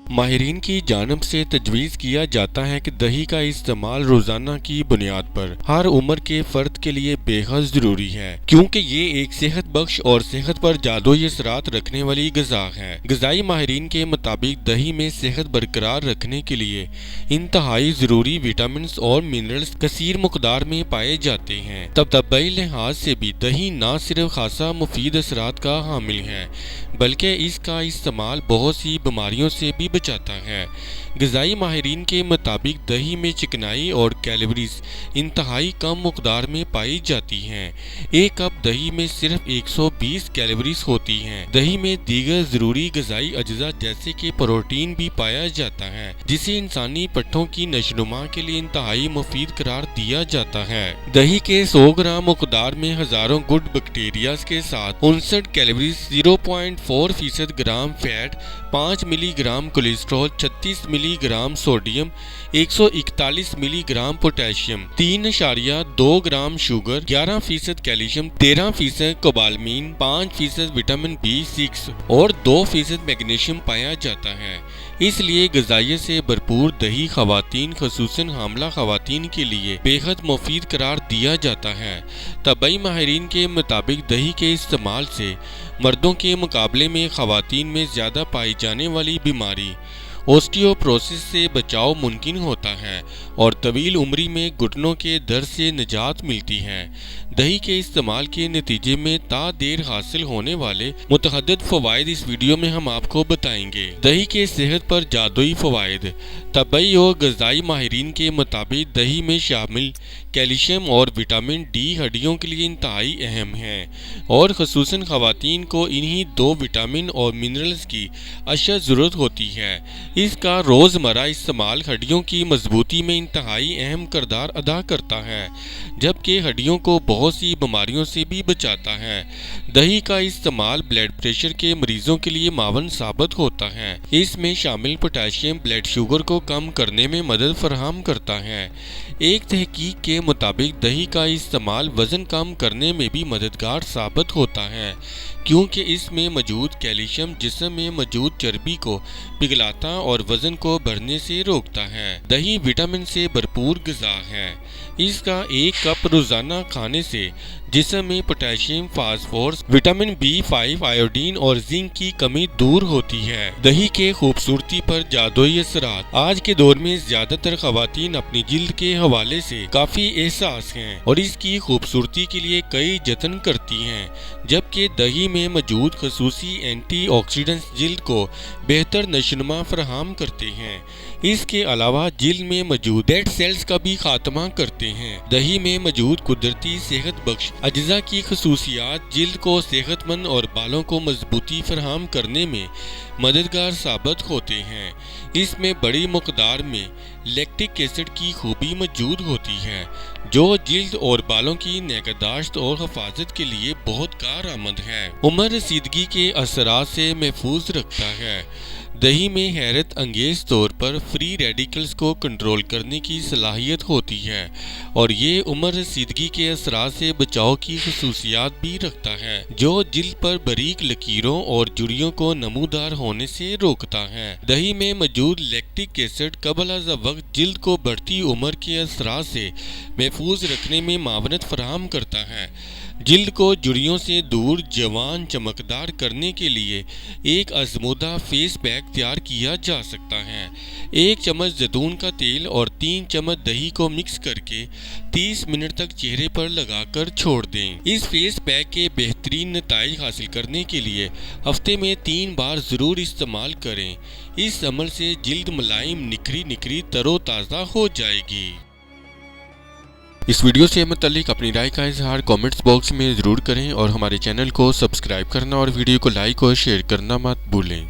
ماہرین کی جانب سے تجویز کیا جاتا ہے کہ دہی کا استعمال روزانہ کی بنیاد پر ہر عمر کے فرد کے لیے بے حد ضروری ہے، کیونکہ یہ ایک صحت بخش اور صحت پر جادوئی اثرات رکھنے والی غذا ہے۔ غذائی ماہرین کے مطابق دہی میں صحت برقرار رکھنے کے لیے انتہائی ضروری وٹامنز اور منرلز کثیر مقدار میں پائے جاتے ہیں۔ طبی لحاظ سے بھی دہی نہ صرف خاصا مفید اثرات کا حامل ہے، بلکہ اس کا استعمال بہت سی بیماریوں سے بھی بچاتا ہے۔ غذائی ماہرین کے مطابق دہی میں چکنائی اور کیلوریز انتہائی کم مقدار میں پائی جاتی ہیں۔ ایک کپ دہی میں صرف 120 کیلوریز ہوتی ہیں۔ دہی میں دیگر ضروری غذائی اجزاء جیسے کہ پروٹین بھی پایا جاتا ہے، جسے انسانی پٹھوں کی نشوونما کے لیے انتہائی مفید قرار دیا جاتا ہے۔ دہی کے 100 گرام مقدار میں ہزاروں گڈ بیکٹیریاز کے ساتھ 59 کیلوریز، 0.4% گرام فیٹ، 5 ملی گرام کولیسٹرول، 36 ملی گرام سوڈیم، 141 ملی gram potassium, 3.2 gram sugar, 11% calcium, 13% کوبالامین، 5% vitamin B6 اور 2% میگنیشیم پایا جاتا ہے۔ اس لیے غذائیت سے بھرپور دہی خواتین، خصوصاً حاملہ خواتین کے لیے بے حد مفید قرار دیا جاتا ہے۔ طبی ماہرین کے مطابق دہی کے استعمال سے مردوں کے مقابلے میں خواتین میں زیادہ پائی جانے والی بیماری اوسٹیوپروسس سے بچاؤ ممکن ہوتا ہے اور طویل عمری میں گھٹنوں کے درد سے نجات ملتی ہے۔ دہی کے استعمال کے نتیجے میں تا دیر حاصل ہونے والے متعدد فوائد اس ویڈیو میں ہم آپ کو بتائیں گے۔ دہی کے صحت پر جادوئی فوائد۔ طبی اور غذائی ماہرین کے مطابق دہی میں شامل کیلشیم اور وٹامن ڈی ہڈیوں کے لیے انتہائی اہم ہیں اور خصوصاً خواتین کو انہی دو وٹامن اور منرلز کی اشد ضرورت ہوتی ہے۔ اس کا روزمرہ استعمال ہڈیوں کی مضبوطی میں انتہائی اہم کردار ادا کرتا ہے، جبکہ ہڈیوں کو بہت سی بیماریوں سے بھی بچاتا ہے۔ دہی کا استعمال بلڈ پریشر کے مریضوں کے لیے معاون ثابت ہوتا ہے۔ اس میں شامل پوٹیشیم بلڈ شوگر کو کم کرنے میں مدد فراہم کرتا ہے۔ ایک تحقیق کے مطابق دہی کا استعمال وزن کم کرنے میں بھی مددگار ثابت ہوتا ہے، کیونکہ اس میں موجود کیلشیم جسم میں موجود چربی کو پگھلاتا اور وزن کو بڑھنے سے روکتا ہے۔ دہی وٹامن سے بھرپور غذا ہے۔ اس کا ایک کپ روزانہ کھانے سے جسم میں potassium, phosphorus, vitamin B5، iodine اور زنک کی کمی دور ہوتی ہے۔ دہی کے خوبصورتی پر جادوئی اثرات۔ آج کے دور میں زیادہ تر خواتین اپنی جلد کے حوالے سے کافی حساس ہیں اور اس کی خوبصورتی کے لیے کئی جتن کرتی ہیں، جبکہ دہی میں موجود خصوصی اینٹی آکسیڈنٹس جلد کو بہتر نشوونما فراہم کرتے ہیں۔ اس کے علاوہ جلد میں موجود ڈیڈ سیلز کا بھی خاتمہ کرتے ہیں۔ دہی میں موجود قدرتی صحت بخش اجزاء کی خصوصیات جلد کو صحت مند اور بالوں کو مضبوطی فراہم کرنے میں مددگار ثابت ہوتے ہیں۔ اس میں بڑی مقدار میں لیکٹک ایسڈ کی خوبی موجود ہوتی ہے، جو جلد اور بالوں کی نگہداشت اور حفاظت کے لیے بہت کارآمد ہے۔ عمر رسیدگی کے اثرات سے محفوظ رکھتا ہے۔ دہی میں حیرت انگیز طور پر فری ریڈیکلز کو کنٹرول کرنے کی صلاحیت ہوتی ہے اور یہ عمر رسیدگی کے اثرات سے بچاؤ کی خصوصیات بھی رکھتا ہے، جو جلد پر باریک لکیروں اور جھریوں کو نمودار ہونے سے روکتا ہے۔ دہی میں موجود لیکٹک ایسڈ قبل از وقت جلد کو بڑھتی عمر کے اثرات سے محفوظ رکھنے میں معاونت فراہم کرتا ہے۔ جلد کو جھریوں سے دور جوان چمکدار کرنے کے لیے ایک آزمودہ فیس پیک تیار کیا جا سکتا ہے۔ 1 چمچ زیتون کا تیل اور 3 چمچ دہی کو مکس کر کے 30 منٹ تک چہرے پر لگا کر چھوڑ دیں۔ اس فیس پیک کے بہترین نتائج حاصل کرنے کے لیے ہفتے میں 3 بار ضرور استعمال کریں۔ اس عمل سے جلد ملائم، نکھری تر و تازہ ہو جائے گی۔ اس ویڈیو سے متعلق اپنی رائے کا اظہار کامنٹس باکس میں ضرور کریں اور ہمارے چینل کو سبسکرائب کرنا اور ویڈیو کو لائک اور شیئر کرنا مت بھولیں۔